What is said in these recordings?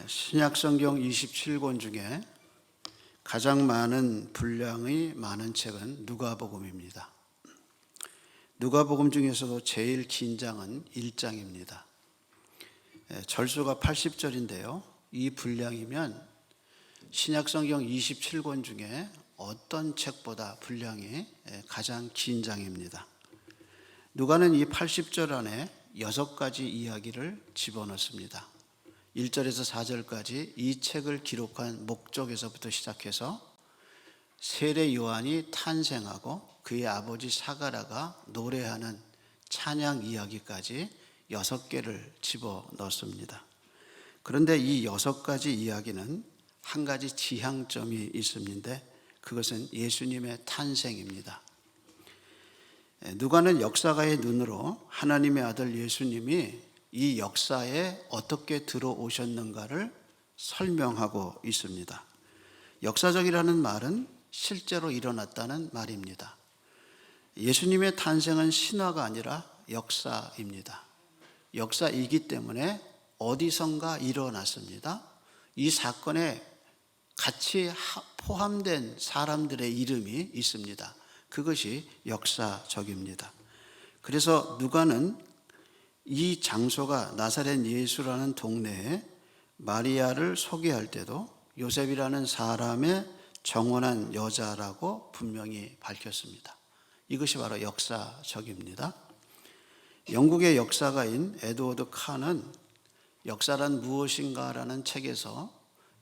신약성경 27권 중에 가장 많은 분량이 많은 책은 누가복음입니다. 누가복음 중에서도 제일 긴 장은 1장입니다. 절수가 80절인데요. 이 분량이면 신약성경 27권 중에 어떤 책보다 분량이 가장 긴 장입니다. 누가는 이 80절 안에 6가지 이야기를 집어넣습니다. 1절에서 4절까지 이 책을 기록한 목적에서부터 시작해서 세례 요한이 탄생하고 그의 아버지 사가랴가 노래하는 찬양 이야기까지 6개를 집어넣습니다. 그런데 이 6가지 이야기는 한 가지 지향점이 있습니다. 그것은 예수님의 탄생입니다. 누가는 역사가의 눈으로 하나님의 아들 예수님이 이 역사에 어떻게 들어오셨는가를 설명하고 있습니다. 역사적이라는 말은 실제로 일어났다는 말입니다. 예수님의 탄생은 신화가 아니라 역사입니다. 역사이기 때문에 어디선가 일어났습니다. 이 사건에 같이 포함된 사람들의 이름이 있습니다. 그것이 역사적입니다. 그래서 누가는 이 장소가 나사렛 예수라는 동네에 마리아를 소개할 때도 요셉이라는 사람의 정혼한 여자라고 분명히 밝혔습니다. 이것이 바로 역사적입니다. 영국의 역사가인 에드워드 칸은 역사란 무엇인가라는 책에서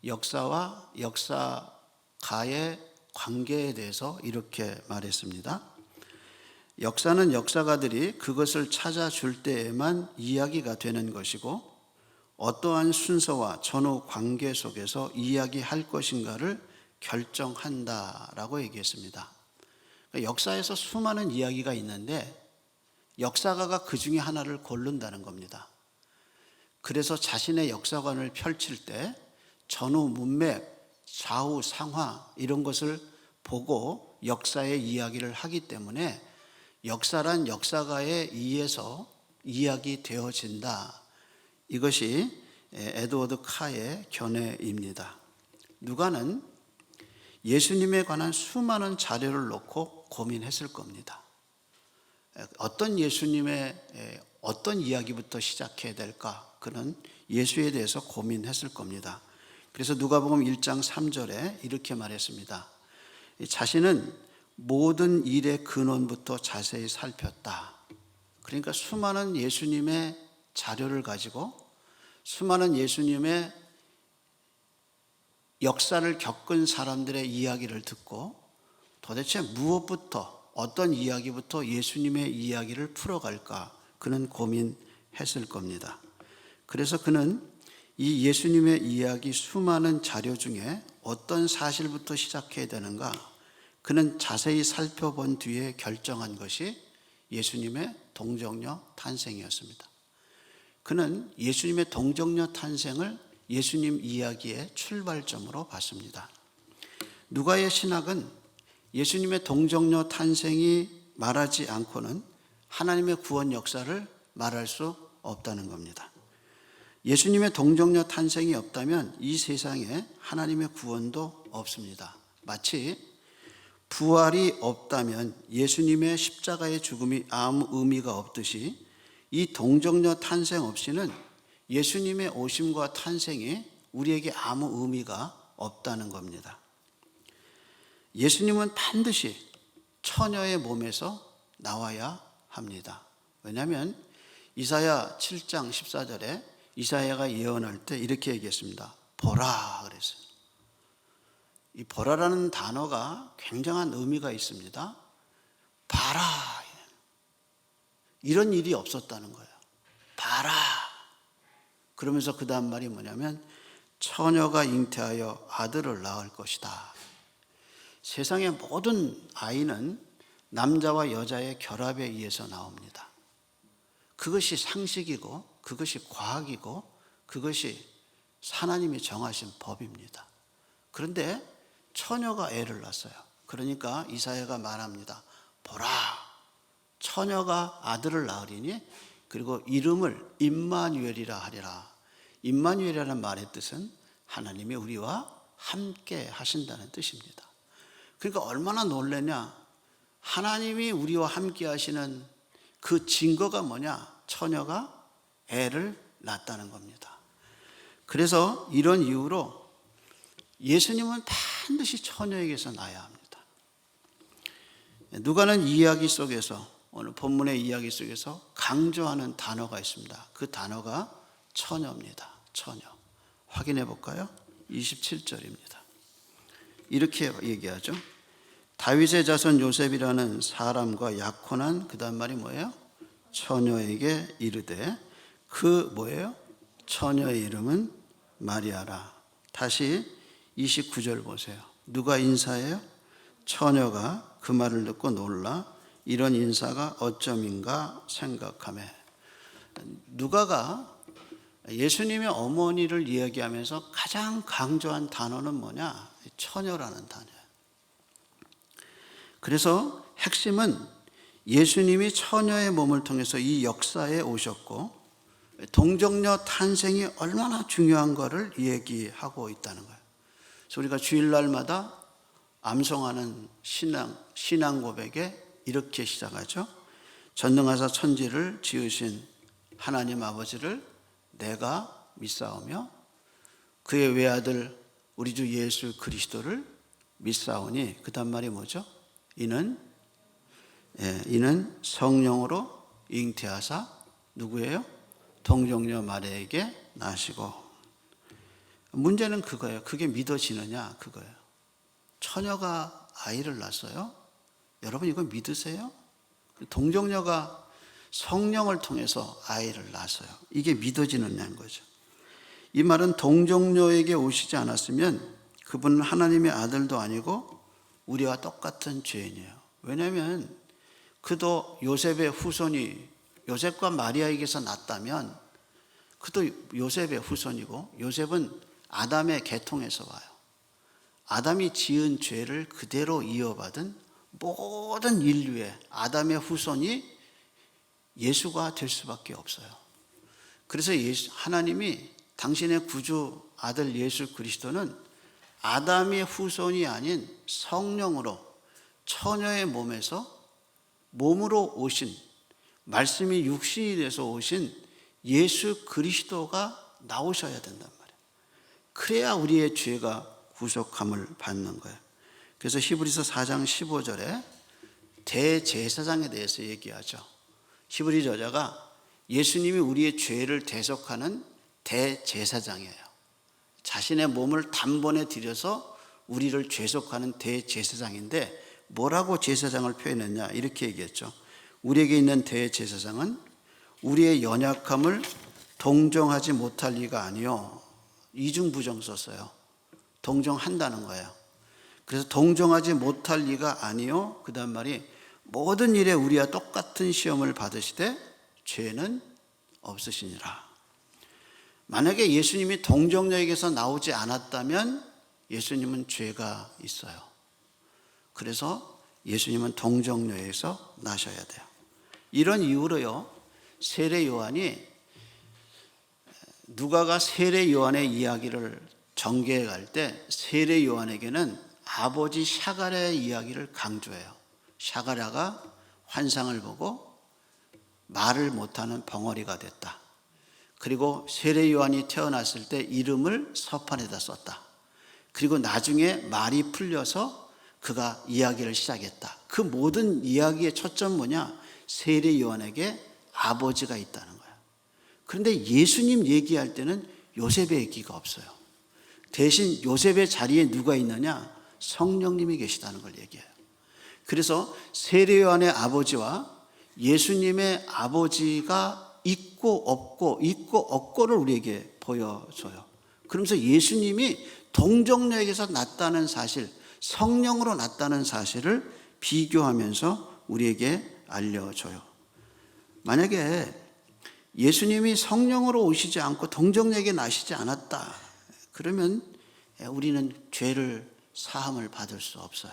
역사와 역사가의 관계에 대해서 이렇게 말했습니다. 역사는 역사가들이 그것을 찾아줄 때에만 이야기가 되는 것이고 어떠한 순서와 전후 관계 속에서 이야기할 것인가를 결정한다라고 얘기했습니다. 역사에서 수많은 이야기가 있는데 역사가가 그 중에 하나를 고른다는 겁니다. 그래서 자신의 역사관을 펼칠 때 전후 문맥, 좌우 상하 이런 것을 보고 역사의 이야기를 하기 때문에 역사란 역사가에 의해서 이야기되어진다. 이것이 에드워드 카의 견해입니다. 누가는 예수님에 관한 수많은 자료를 놓고 고민했을 겁니다. 어떤 예수님의 어떤 이야기부터 시작해야 될까? 그는 예수에 대해서 고민했을 겁니다. 그래서 누가복음 1장 3절에 이렇게 말했습니다. 자신은 모든 일의 근원부터 자세히 살폈다. 그러니까 수많은 예수님의 자료를 가지고 수많은 예수님의 역사를 겪은 사람들의 이야기를 듣고 도대체 무엇부터 어떤 이야기부터 예수님의 이야기를 풀어갈까 그는 고민했을 겁니다. 그래서 그는 이 예수님의 이야기 수많은 자료 중에 어떤 사실부터 시작해야 되는가 그는 자세히 살펴본 뒤에 결정한 것이 예수님의 동정녀 탄생이었습니다. 그는 예수님의 동정녀 탄생을 예수님 이야기의 출발점으로 봤습니다. 누가의 신학은 예수님의 동정녀 탄생이 말하지 않고는 하나님의 구원 역사를 말할 수 없다는 겁니다. 예수님의 동정녀 탄생이 없다면 이 세상에 하나님의 구원도 없습니다. 마치 부활이 없다면 예수님의 십자가의 죽음이 아무 의미가 없듯이 이 동정녀 탄생 없이는 예수님의 오심과 탄생이 우리에게 아무 의미가 없다는 겁니다. 예수님은 반드시 처녀의 몸에서 나와야 합니다. 왜냐하면 이사야 7장 14절에 이사야가 예언할 때 이렇게 얘기했습니다. 보라 그랬어요. 이 보라라는 단어가 굉장한 의미가 있습니다. 봐라. 이런 일이 없었다는 거예요. 봐라. 그러면서 그 다음 말이 뭐냐면 처녀가 잉태하여 아들을 낳을 것이다. 세상의 모든 아이는 남자와 여자의 결합에 의해서 나옵니다. 그것이 상식이고 그것이 과학이고 그것이 하나님이 정하신 법입니다. 그런데 처녀가 애를 낳았어요. 그러니까 이사야가 말합니다. 보라, 처녀가 아들을 낳으리니 그리고 이름을 임마누엘이라 하리라. 임마누엘이라는 말의 뜻은 하나님이 우리와 함께 하신다는 뜻입니다. 그러니까 얼마나 놀라냐. 하나님이 우리와 함께 하시는 그 증거가 뭐냐? 처녀가 애를 낳았다는 겁니다. 그래서 이런 이유로 예수님은 반드시 처녀에게서 낳아야 합니다. 누가는 이야기 속에서, 오늘 본문의 이야기 속에서 강조하는 단어가 있습니다. 그 단어가 처녀입니다. 처녀. 확인해 볼까요? 27절입니다. 이렇게 얘기하죠. 다윗의 자손 요셉이라는 사람과 약혼한, 그 다음 말이 뭐예요? 처녀에게 이르되, 그 뭐예요? 처녀의 이름은 마리아라. 다시 29절 보세요. 누가 인사해요? 처녀가 그 말을 듣고 놀라 이런 인사가 어쩜인가 생각하며. 누가가 예수님의 어머니를 이야기하면서 가장 강조한 단어는 뭐냐? 처녀라는 단어예요. 그래서 핵심은 예수님이 처녀의 몸을 통해서 이 역사에 오셨고 동정녀 탄생이 얼마나 중요한 것을 얘기하고 있다는 거예요. 그래서 우리가 주일날마다 암송하는 신앙 고백에 이렇게 시작하죠. 전능하사 천지를 지으신 하나님 아버지를 내가 믿사오며 그의 외아들 우리 주 예수 그리스도를 믿사오니, 그 다음 말이 뭐죠? 이는 성령으로 잉태하사 누구예요? 동정녀 마리아에게 나시고. 문제는 그거예요. 그게 믿어지느냐, 그거예요. 처녀가 아이를 낳았어요. 여러분 이거 믿으세요? 동정녀가 성령을 통해서 아이를 낳았어요. 이게 믿어지느냐는 거죠. 이 말은 동정녀에게 오시지 않았으면 그분은 하나님의 아들도 아니고 우리와 똑같은 죄인이에요. 왜냐하면 그도 요셉의 후손이, 요셉과 마리아에게서 났다면 그도 요셉의 후손이고, 요셉은 아담의 계통에서 와요. 아담이 지은 죄를 그대로 이어받은 모든 인류의 아담의 후손이 예수가 될 수밖에 없어요. 그래서 하나님이 당신의 구주 아들 예수 그리스도는 아담의 후손이 아닌 성령으로 처녀의 몸으로 오신, 말씀이 육신이 돼서 오신 예수 그리스도가 나오셔야 된단 말이에요. 그래야 우리의 죄가 구속함을 받는 거예요. 그래서 히브리서 4장 15절에 대제사장에 대해서 얘기하죠. 히브리 저자가 예수님이 우리의 죄를 대속하는 대제사장이에요. 자신의 몸을 단번에 들여서 우리를 죄속하는 대제사장인데, 뭐라고 제사장을 표현했냐, 이렇게 얘기했죠. 우리에게 있는 대제사장은 우리의 연약함을 동정하지 못할 리가 아니요. 이중부정 썼어요. 동정한다는 거예요. 그래서 동정하지 못할 리가 아니요, 그 다음 말이 모든 일에 우리와 똑같은 시험을 받으시되 죄는 없으시니라. 만약에 예수님이 동정녀에게서 나오지 않았다면 예수님은 죄가 있어요. 그래서 예수님은 동정녀에서 나셔야 돼요. 이런 이유로요, 세례 요한이, 누가가 세례 요한의 이야기를 전개해 갈 때 세례 요한에게는 아버지 샤가랴의 이야기를 강조해요. 샤가랴가 환상을 보고 말을 못하는 벙어리가 됐다. 그리고 세례 요한이 태어났을 때 이름을 서판에다 썼다. 그리고 나중에 말이 풀려서 그가 이야기를 시작했다. 그 모든 이야기의 초점 뭐냐? 세례 요한에게 아버지가 있다는 거야. 그런데 예수님 얘기할 때는 요셉의 얘기가 없어요. 대신 요셉의 자리에 누가 있느냐? 성령님이 계시다는 걸 얘기해요. 그래서 세례 요한의 아버지와 예수님의 아버지가 있고 없고를 우리에게 보여줘요. 그러면서 예수님이 동정녀에게서 났다는 사실, 성령으로 났다는 사실을 비교하면서 우리에게 알려줘요. 만약에 예수님이 성령으로 오시지 않고 동정녀에게 나시지 않았다, 그러면 우리는 죄를 사함을 받을 수 없어요.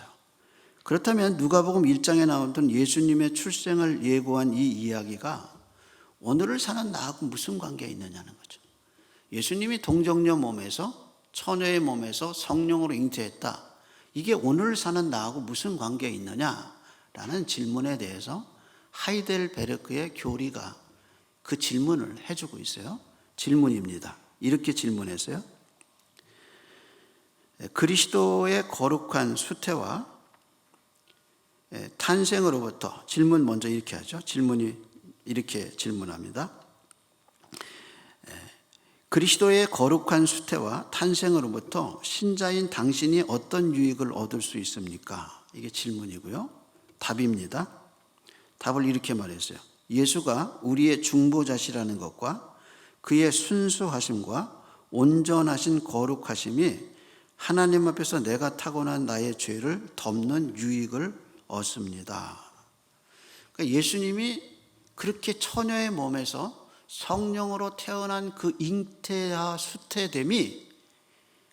그렇다면 누가복음 1장에 나오던 예수님의 출생을 예고한 이 이야기가 오늘을 사는 나하고 무슨 관계가 있느냐는 거죠. 예수님이 동정녀 몸에서, 처녀의 몸에서 성령으로 잉태했다. 이게 오늘 사는 나하고 무슨 관계가 있느냐라는 질문에 대해서 하이델베르크의 교리가 그 질문을 해주고 있어요. 질문입니다. 이렇게 질문했어요. 그리스도의 거룩한 수태와 탄생으로부터, 질문 먼저 이렇게 하죠. 질문이 이렇게 질문합니다. 그리스도의 거룩한 수태와 탄생으로부터 신자인 당신이 어떤 유익을 얻을 수 있습니까? 이게 질문이고요. 답입니다. 답을 이렇게 말했어요. 예수가 우리의 중보자시라는 것과 그의 순수하심과 온전하신 거룩하심이 하나님 앞에서 내가 타고난 나의 죄를 덮는 유익을 얻습니다. 그러니까 예수님이 그렇게 처녀의 몸에서 성령으로 태어난 그 잉태와 수태됨이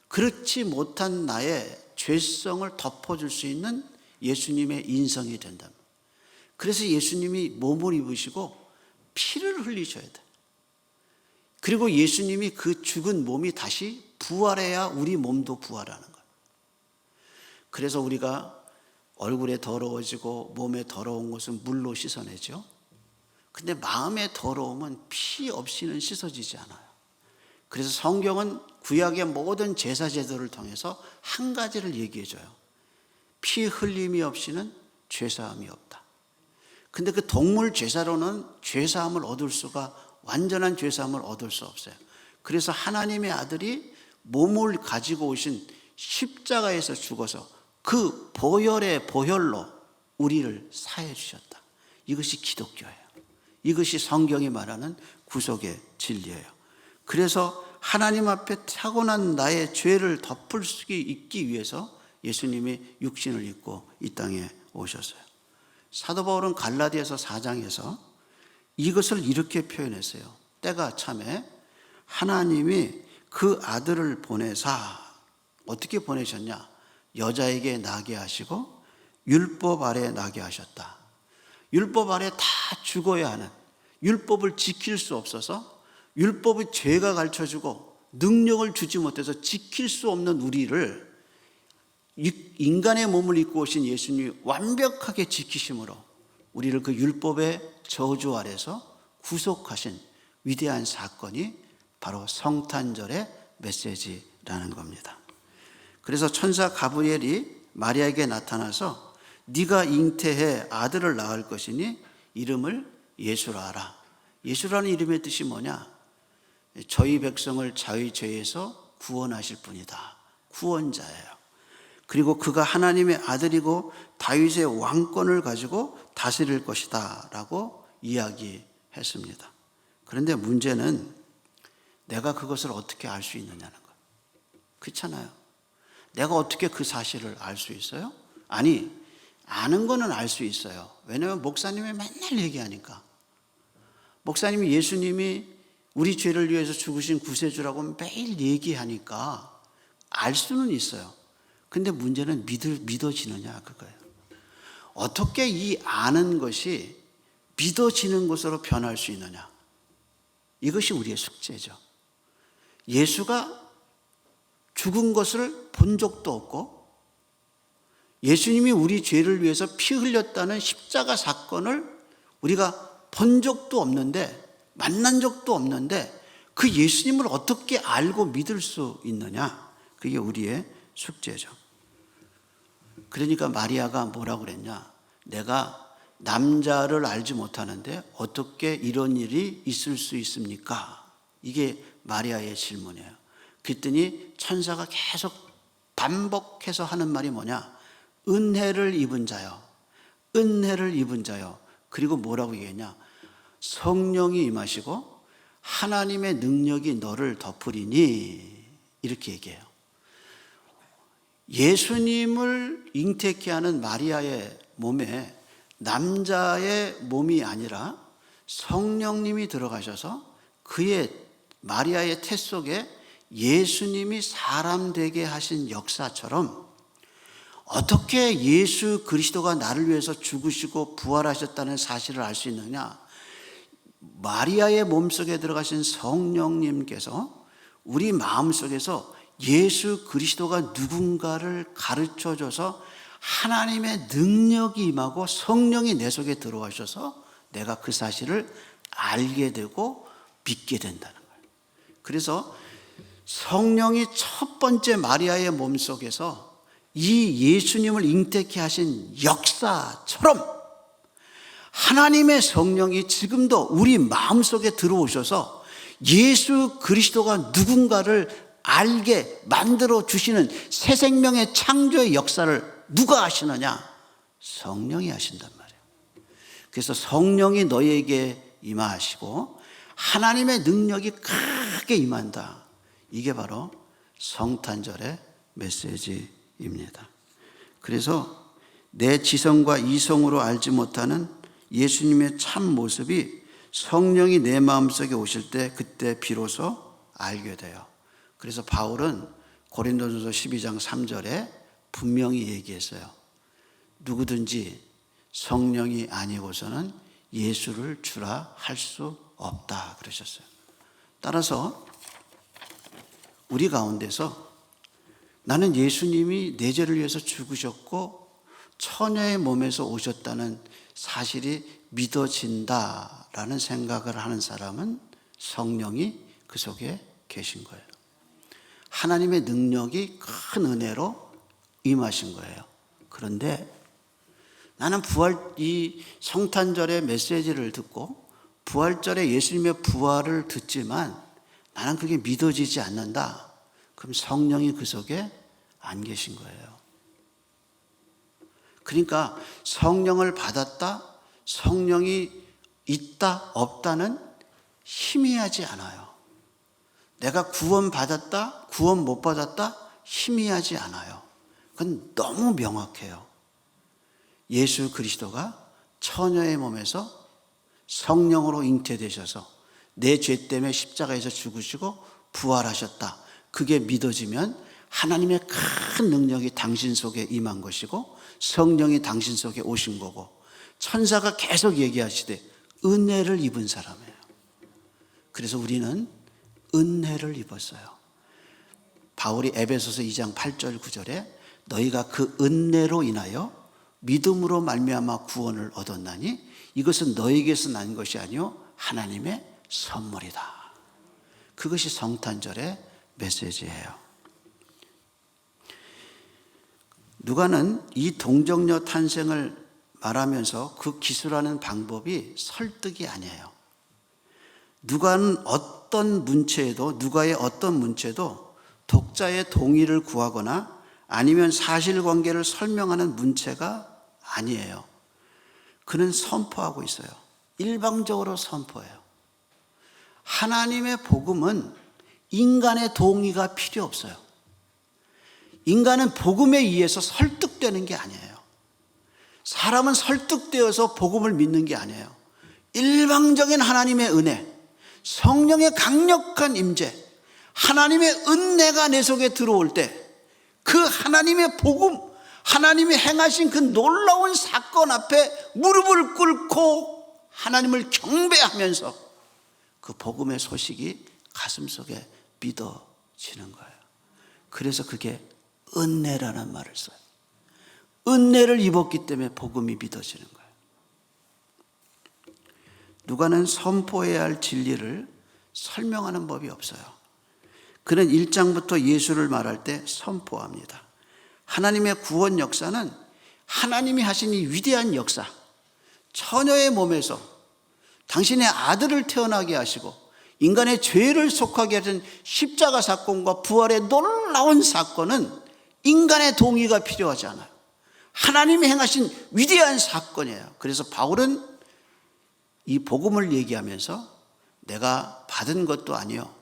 그렇지 못한 나의 죄성을 덮어줄 수 있는 예수님의 인성이 된다. 그래서 예수님이 몸을 입으시고 피를 흘리셔야 돼. 그리고 예수님이 그 죽은 몸이 다시 부활해야 우리 몸도 부활하는 거예요. 그래서 우리가 얼굴에 더러워지고 몸에 더러운 것은 물로 씻어내죠. 근데 마음의 더러움은 피 없이는 씻어지지 않아요. 그래서 성경은 구약의 모든 제사 제도를 통해서 한 가지를 얘기해줘요. 피 흘림이 없이는 죄사함이 없다. 근데 그 동물 제사로는 죄사함을 얻을 수가, 완전한 죄사함을 얻을 수 없어요. 그래서 하나님의 아들이 몸을 가지고 오신 십자가에서 죽어서 그 보혈의 보혈로 우리를 사해 주셨다. 이것이 기독교예요. 이것이 성경이 말하는 구속의 진리예요. 그래서 하나님 앞에 타고난 나의 죄를 덮을 수 있기 위해서 예수님이 육신을 입고 이 땅에 오셨어요. 사도 바울은 갈라디아서 4장에서 이것을 이렇게 표현했어요. 때가 참에 하나님이 그 아들을 보내사, 어떻게 보내셨냐? 여자에게 나게 하시고 율법 아래 나게 하셨다. 율법 아래 다 죽어야 하는, 율법을 지킬 수 없어서 율법의 죄가 가르쳐주고 능력을 주지 못해서 지킬 수 없는 우리를 인간의 몸을 입고 오신 예수님이 완벽하게 지키심으로 우리를 그 율법의 저주 아래서 구속하신 위대한 사건이 바로 성탄절의 메시지라는 겁니다. 그래서 천사 가브리엘이 마리아에게 나타나서 네가 잉태해 아들을 낳을 것이니 이름을 예수라 하라. 예수라는 이름의 뜻이 뭐냐? 저희 백성을 자의 죄에서 구원하실 분이다. 구원자예요. 그리고 그가 하나님의 아들이고 다윗의 왕권을 가지고 다스릴 것이다 라고 이야기했습니다. 그런데 문제는 내가 그것을 어떻게 알 수 있느냐는 거예요. 그렇잖아요. 내가 어떻게 그 사실을 알 수 있어요? 아니, 아는 거는 알 수 있어요. 왜냐하면 목사님이 맨날 얘기하니까. 목사님이 예수님이 우리 죄를 위해서 죽으신 구세주라고 매일 얘기하니까 알 수는 있어요. 근데 문제는 믿어지느냐 그거예요. 어떻게 이 아는 것이 믿어지는 것으로 변할 수 있느냐. 이것이 우리의 숙제죠. 예수가 죽은 것을 본 적도 없고 예수님이 우리 죄를 위해서 피 흘렸다는 십자가 사건을 우리가 본 적도 없는데, 만난 적도 없는데 그 예수님을 어떻게 알고 믿을 수 있느냐. 그게 우리의 숙제죠. 그러니까 마리아가 뭐라고 그랬냐. 내가 남자를 알지 못하는데 어떻게 이런 일이 있을 수 있습니까? 이게 마리아의 질문이에요. 그랬더니 천사가 계속 반복해서 하는 말이 뭐냐. 은혜를 입은 자요. 은혜를 입은 자요. 그리고 뭐라고 얘기했냐. 성령이 임하시고 하나님의 능력이 너를 덮으리니 이렇게 얘기해요. 예수님을 잉태케 하는 마리아의 몸에 남자의 몸이 아니라 성령님이 들어가셔서 그의 마리아의 태 속에 예수님이 사람 되게 하신 역사처럼 어떻게 예수 그리스도가 나를 위해서 죽으시고 부활하셨다는 사실을 알 수 있느냐. 마리아의 몸속에 들어가신 성령님께서 우리 마음속에서 예수 그리스도가 누군가를 가르쳐줘서 하나님의 능력이 임하고 성령이 내 속에 들어와셔서 내가 그 사실을 알게 되고 믿게 된다는 거예요. 그래서 성령이 첫 번째 마리아의 몸속에서 이 예수님을 잉태케 하신 역사처럼 하나님의 성령이 지금도 우리 마음속에 들어오셔서 예수 그리스도가 누군가를 알게 만들어 주시는 새 생명의 창조의 역사를 누가 하시느냐? 성령이 하신단 말이에요. 그래서 성령이 너희에게 임하시고 하나님의 능력이 크게 임한다. 이게 바로 성탄절의 메시지입니다. 그래서 내 지성과 이성으로 알지 못하는 예수님의 참 모습이 성령이 내 마음속에 오실 때 그때 비로소 알게 돼요. 그래서 바울은 고린도전서 12장 3절에 분명히 얘기했어요. 누구든지 성령이 아니고서는 예수를 주라 할 수 없다 그러셨어요. 따라서 우리 가운데서 나는 예수님이 내 죄를 위해서 죽으셨고 처녀의 몸에서 오셨다는 사실이 믿어진다라는 생각을 하는 사람은 성령이 그 속에 계신 거예요. 하나님의 능력이 큰 은혜로 임하신 거예요. 그런데 나는 이 성탄절의 메시지를 듣고 부활절에 예수님의 부활을 듣지만 나는 그게 믿어지지 않는다. 그럼 성령이 그 속에 안 계신 거예요. 그러니까 성령을 받았다, 성령이 있다, 없다는 희미하지 않아요. 내가 구원받았다, 구원 못 받았다, 희미하지 않아요. 그건 너무 명확해요. 예수 그리스도가 처녀의 몸에서 성령으로 잉태되셔서 내 죄 때문에 십자가에서 죽으시고 부활하셨다. 그게 믿어지면 하나님의 큰 능력이 당신 속에 임한 것이고 성령이 당신 속에 오신 거고 천사가 계속 얘기하시되 은혜를 입은 사람이에요. 그래서 우리는 은혜를 입었어요. 바울이 에베소서 2장 8절 9절에 너희가 그 은혜로 인하여 믿음으로 말미암아 구원을 얻었나니 이것은 너희에게서 난 것이 아니요 하나님의 선물이다. 그것이 성탄절의 메시지예요. 누가는 이 동정녀 탄생을 말하면서 그 기술하는 방법이 설득이 아니에요. 누가는 어떤 문체에도 누가의 어떤 문체도 독자의 동의를 구하거나 아니면 사실관계를 설명하는 문체가 아니에요. 그는 선포하고 있어요. 일방적으로 선포해요. 하나님의 복음은 인간의 동의가 필요 없어요. 인간은 복음에 의해서 설득되는 게 아니에요. 사람은 설득되어서 복음을 믿는 게 아니에요. 일방적인 하나님의 은혜, 성령의 강력한 임재, 하나님의 은혜가 내 속에 들어올 때 그 하나님의 복음, 하나님이 행하신 그 놀라운 사건 앞에 무릎을 꿇고 하나님을 경배하면서 그 복음의 소식이 가슴속에 믿어지는 거예요. 그래서 그게 은혜라는 말을 써요. 은혜를 입었기 때문에 복음이 믿어지는 거예요. 누가는 선포해야 할 진리를 설명하는 법이 없어요. 그는 1장부터 예수를 말할 때 선포합니다. 하나님의 구원 역사는 하나님이 하신 이 위대한 역사, 처녀의 몸에서 당신의 아들을 태어나게 하시고 인간의 죄를 속하게 하신 십자가 사건과 부활의 놀라운 사건은 인간의 동의가 필요하지 않아요. 하나님이 행하신 위대한 사건이에요. 그래서 바울은 이 복음을 얘기하면서 내가 받은 것도 아니요,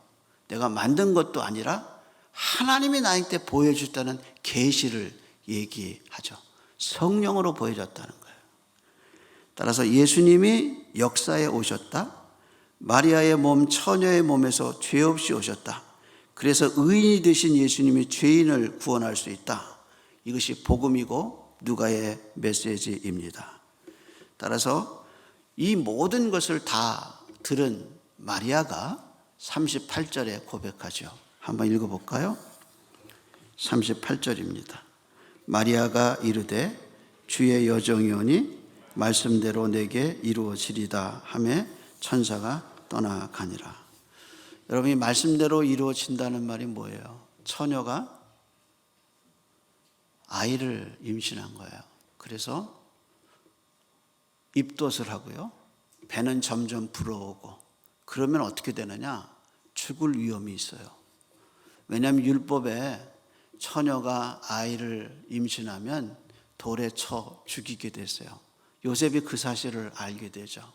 내가 만든 것도 아니라 하나님이 나에게 보여줬다는 계시를 얘기하죠. 성령으로 보여줬다는 거예요. 따라서 예수님이 역사에 오셨다. 마리아의 몸, 처녀의 몸에서 죄 없이 오셨다. 그래서 의인이 되신 예수님이 죄인을 구원할 수 있다. 이것이 복음이고 누가의 메시지입니다. 따라서 이 모든 것을 다 들은 마리아가 38절에 고백하죠. 한번 읽어볼까요? 38절입니다. 마리아가 이르되 주의 여종이오니 말씀대로 내게 이루어지리다 하매 천사가 떠나가니라. 여러분, 이 말씀대로 이루어진다는 말이 뭐예요? 처녀가 아이를 임신한 거예요. 그래서 입덧을 하고요. 배는 점점 불어오고, 그러면 어떻게 되느냐? 죽을 위험이 있어요. 왜냐하면 율법에 처녀가 아이를 임신하면 돌에 쳐 죽이게 됐어요. 요셉이 그 사실을 알게 되죠.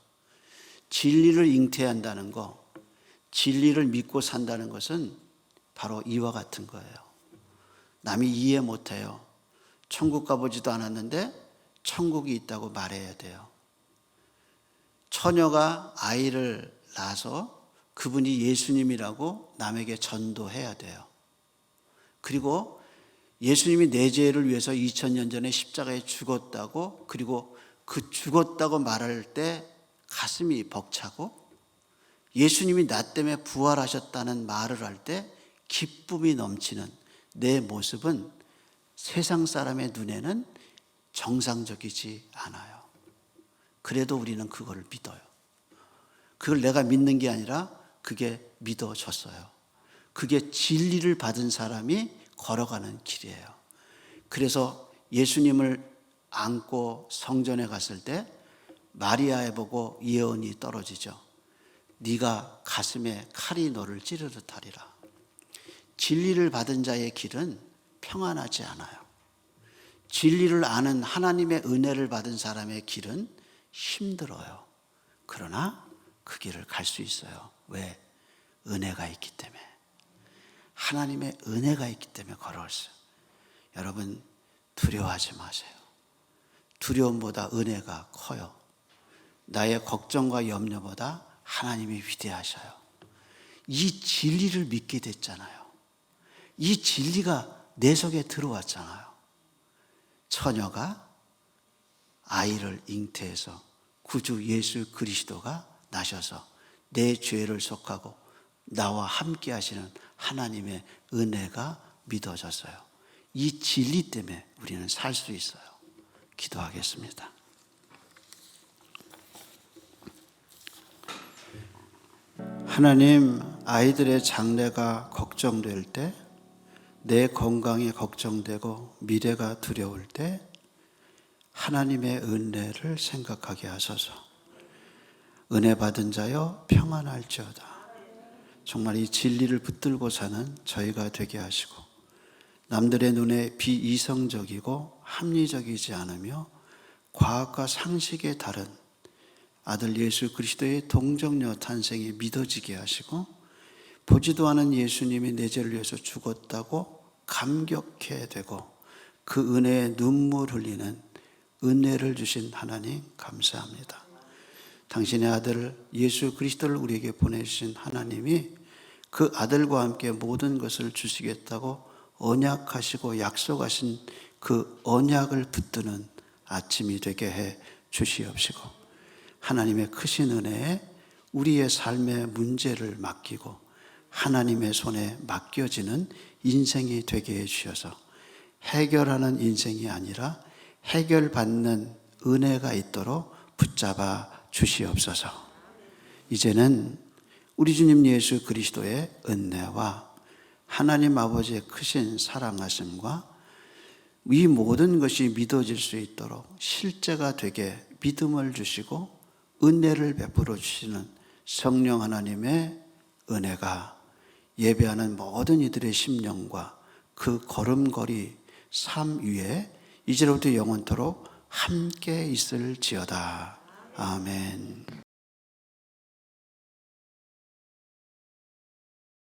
진리를 잉태한다는 거, 진리를 믿고 산다는 것은 바로 이와 같은 거예요. 남이 이해 못해요. 천국 가보지도 않았는데 천국이 있다고 말해야 돼요. 처녀가 아이를 낳아서 그분이 예수님이라고 남에게 전도해야 돼요. 그리고 예수님이 내 죄를 위해서 2000년 전에 십자가에 죽었다고, 그리고 그 죽었다고 말할 때 가슴이 벅차고, 예수님이 나 때문에 부활하셨다는 말을 할 때 기쁨이 넘치는 내 모습은 세상 사람의 눈에는 정상적이지 않아요. 그래도 우리는 그걸 믿어요. 그걸 내가 믿는 게 아니라 그게 믿어졌어요. 그게 진리를 받은 사람이 걸어가는 길이에요. 그래서 예수님을 안고 성전에 갔을 때 마리아에 보고 예언이 떨어지죠. 네가 가슴에 칼이 너를 찌르듯 하리라. 진리를 받은 자의 길은 평안하지 않아요. 진리를 아는 하나님의 은혜를 받은 사람의 길은 힘들어요. 그러나 그 길을 갈 수 있어요. 왜? 은혜가 있기 때문에. 하나님의 은혜가 있기 때문에 걸어올 수 있어요. 여러분, 두려워하지 마세요. 두려움보다 은혜가 커요. 나의 걱정과 염려보다 하나님이 위대하셔요. 이 진리를 믿게 됐잖아요. 이 진리가 내 속에 들어왔잖아요. 처녀가 아이를 잉태해서 구주 예수 그리스도가 나셔서 내 죄를 속하고 나와 함께 하시는 하나님의 은혜가 믿어졌어요. 이 진리 때문에 우리는 살 수 있어요. 기도하겠습니다. 하나님, 아이들의 장래가 걱정될 때, 내 건강이 걱정되고 미래가 두려울 때 하나님의 은혜를 생각하게 하소서. 은혜 받은 자여 평안할지어다. 정말 이 진리를 붙들고 사는 저희가 되게 하시고, 남들의 눈에 비이성적이고 합리적이지 않으며 과학과 상식에 다른 아들 예수 그리스도의 동정녀 탄생이 믿어지게 하시고, 보지도 않은 예수님이 내 죄를 위해서 죽었다고 감격해 되고 그 은혜에 눈물 흘리는 은혜를 주신 하나님 감사합니다. 당신의 아들 예수 그리스도를 우리에게 보내주신 하나님이 그 아들과 함께 모든 것을 주시겠다고 언약하시고 약속하신 그 언약을 붙드는 아침이 되게 해 주시옵시고, 하나님의 크신 은혜에 우리의 삶의 문제를 맡기고 하나님의 손에 맡겨지는 인생이 되게 해 주셔서 해결하는 인생이 아니라 해결받는 은혜가 있도록 붙잡아 주시옵소서. 이제는 우리 주님 예수 그리스도의 은혜와 하나님 아버지의 크신 사랑하심과 이 모든 것이 믿어질 수 있도록 실제가 되게 믿음을 주시고 은혜를 베풀어 주시는 성령 하나님의 은혜가 예배하는 모든 이들의 심령과 그 걸음걸이 삶 위에 이제로부터 영원토록 함께 있을지어다. 아멘.